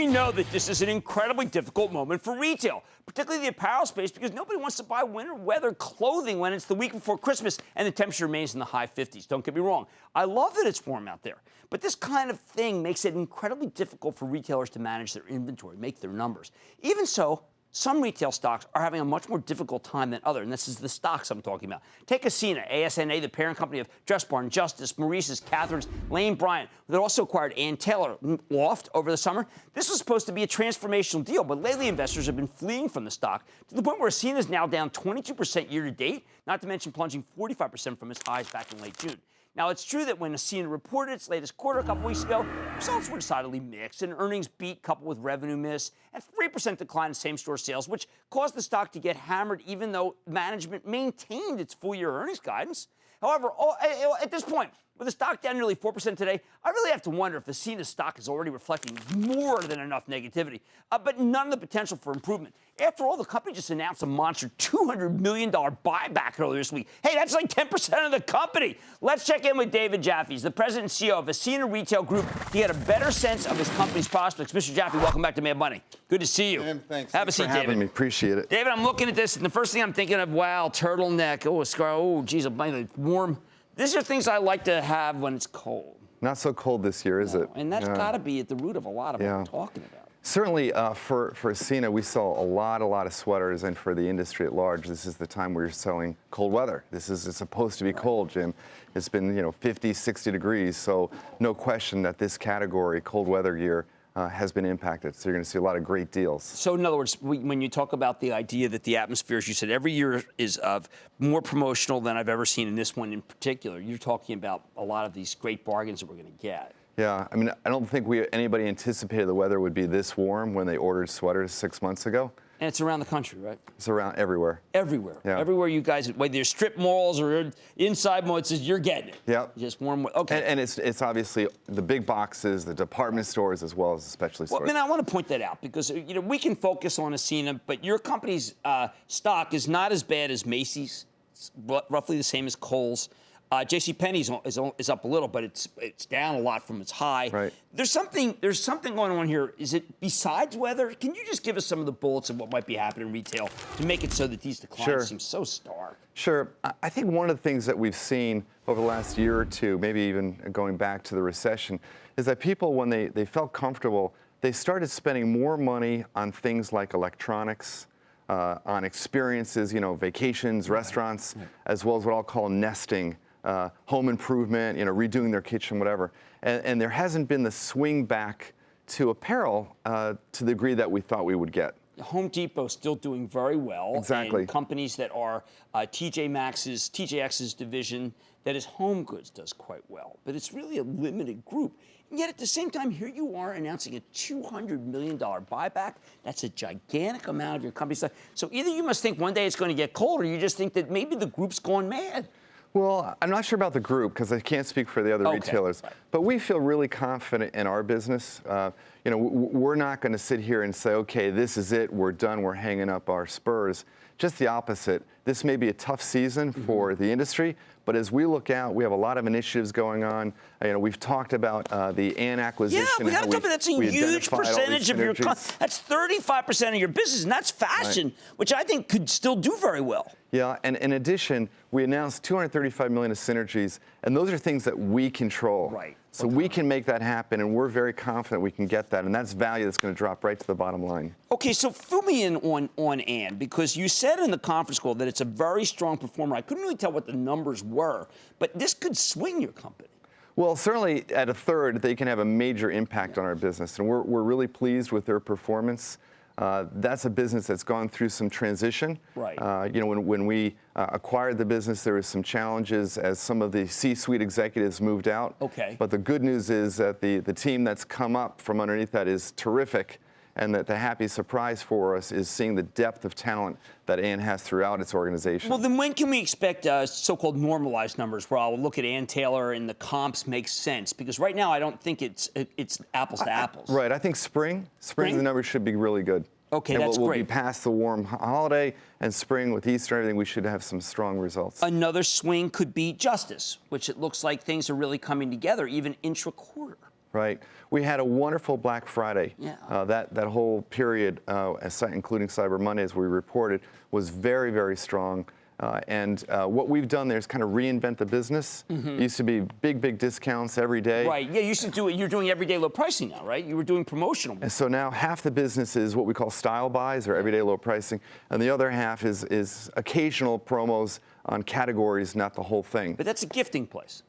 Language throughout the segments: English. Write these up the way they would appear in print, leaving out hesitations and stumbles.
We know that this is an incredibly difficult moment for retail, particularly the apparel space, because nobody wants to buy winter weather clothing when it's the week before Christmas and the temperature remains in the high 50s. Don't get me wrong. I love that it's warm out there. But this kind of thing makes it incredibly difficult for retailers to manage their inventory, make their numbers. Even so, some retail stocks are having a much more difficult time than others, and this is the stocks I'm talking about. Take Ascena, Ascena, the parent company of Dress Barn, Justice, Maurice's, Catherine's, Lane Bryant, that also acquired Ann Taylor Loft over the summer. This was supposed to be a transformational deal, but lately investors have been fleeing from the stock to the point where Ascena is now down 22% year to date, not to mention plunging 45% from its highs back in late June. Now, it's true that when Ascena reported its latest quarter a couple weeks ago, results were decidedly mixed. An earnings beat coupled with revenue miss and 3% decline in same-store sales, which caused the stock to get hammered even though management maintained its full-year earnings guidance. However, at this point, with the stock down nearly 4% today, I really have to wonder if Ascena stock is already reflecting more than enough negativity, but none of the potential for improvement. After all, the company just announced a monster $200 million buyback earlier this week. Hey, that's like 10% of the company. Let's check in with David Jaffe, the president and CEO of Ascena Retail Group, to get a better sense of his company's prospects. Mr. Jaffe, welcome back to Mad Money. Good to see you. Thanks. Have a seat, David. Having me. Appreciate it. David, I'm looking at this, and the first thing I'm thinking of, wow, turtleneck. Oh, a scar. Oh, geez, it's warm. These are things I like to have when it's cold. Not so cold this year, is it? And that's got to be at the root of a lot of what we're talking about. Certainly, for Ascena, we saw a lot of sweaters, and for the industry at large, this is the time where you're selling cold weather. It's supposed to be cold, Jim. It's been 50, 60 degrees, so no question that this category, cold weather gear, has been impacted. So you're going to see a lot of great deals. So in other words, when you talk about the idea that the atmosphere, as you said, every year is more promotional than I've ever seen in this one in particular, you're talking about a lot of these great bargains that we're going to get. Yeah, I mean, I don't think anybody anticipated the weather would be this warm when they ordered sweaters 6 months ago. And it's around the country, right? It's around everywhere. Everywhere. Yeah. Everywhere you guys, whether you're strip malls or inside malls, you're getting it. Yeah. Just warm. Okay. And it's obviously the big boxes, the department stores, as well as the specialty stores. Well, I want to point that out because we can focus on Ascena, but your company's stock is not as bad as Macy's. It's roughly the same as Kohl's. JCPenney's is up a little, but it's down a lot from its high. Right. There's something going on here. Is it besides weather? Can you just give us some of the bullets of what might be happening in retail to make it so that these declines seem so stark? Sure. I think one of the things that we've seen over the last year or two, maybe even going back to the recession, is that people, when they felt comfortable, they started spending more money on things like electronics, on experiences, vacations, restaurants, as well as what I'll call nesting. Home improvement, redoing their kitchen, whatever. And there hasn't been the swing back to apparel to the degree that we thought we would get. Home Depot still doing very well. Exactly. And companies that are TJX's division that is home goods does quite well. But it's really a limited group. And yet at the same time, here you are announcing a $200 million buyback. That's a gigantic amount of your company's stock. So either you must think one day it's going to get cold, or you just think that maybe the group's gone mad. Well, I'm not sure about the group because I can't speak for the other retailers, but we feel really confident in our business. We're not going to sit here and say, okay, this is it, we're done, we're hanging up our spurs. Just the opposite. This may be a tough season for the industry, but as we look out, we have a lot of initiatives going on. We've talked about the Ann acquisition. Yeah, we got to talk about that's a huge percentage of your that's 35% of your business, and that's fashion, which I think could still do very well. Yeah, and in addition, we announced $235 million of synergies, and those are things that we control. Right. So we can make that happen, and we're very confident we can get that, and that's value that's going to drop right to the bottom line. Okay, so fill me in on Ann, because you said in the conference call that it's a very strong performer. I couldn't really tell what the numbers were, but this could swing your company. Well, certainly at a third, they can have a major impact on our business, and we're really pleased with their performance. That's a business that's gone through some transition. Right. When we acquired the business, there was some challenges as some of the C-suite executives moved out. Okay. But the good news is that the team that's come up from underneath that is terrific, and that the happy surprise for us is seeing the depth of talent that Ann has throughout its organization. Well, then when can we expect so-called normalized numbers where I'll look at Ann Taylor and the comps make sense? Because right now I don't think it's apples to apples. Right. I think spring the numbers should be really good. Okay, and that's we'll great. be past the warm holiday, and spring with Easter and everything, we should have some strong results. Another swing could be Justice, which it looks like things are really coming together, even intra-quarter. right? We had a wonderful Black Friday. Yeah. That whole period, including Cyber Monday, as we reported, was very, very strong. And what we've done there is kind of reinvent the business. It used to be big discounts every day. Right. Yeah, you used to do it. You're doing everyday low pricing now, right? You were doing promotional. And so now half the business is what we call style buys or everyday low pricing, and the other half is occasional promos on categories, not the whole thing. But that's a gifting place.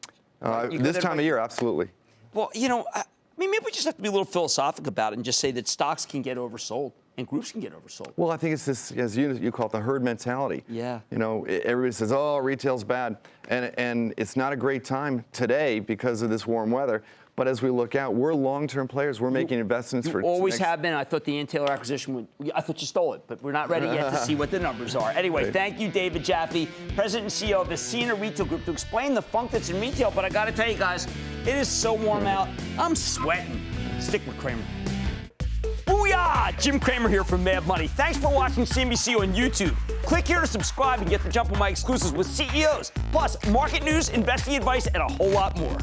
This time of year, absolutely. Well, I mean, maybe we just have to be a little philosophical about it and just say that stocks can get oversold and groups can get oversold. Well, I think it's this, as you call it, the herd mentality. Yeah. Everybody says, oh, retail's bad. And it's not a great time today because of this warm weather. But as we look out, we're long-term players. We're making investments for always have been. I thought the Taylor acquisition I thought you stole it, but we're not ready yet to see what the numbers are. Anyway, Thank you, David Jaffe, President and CEO of the Ascena Retail Group, to explain the funk that's in retail. But I got to tell you guys, it is so warm out. I'm sweating. Stick with Cramer. Booyah! Jim Cramer here from Mad Money. Thanks for watching CNBC on YouTube. Click here to subscribe and get the jump on my exclusives with CEOs, plus market news, investing advice, and a whole lot more.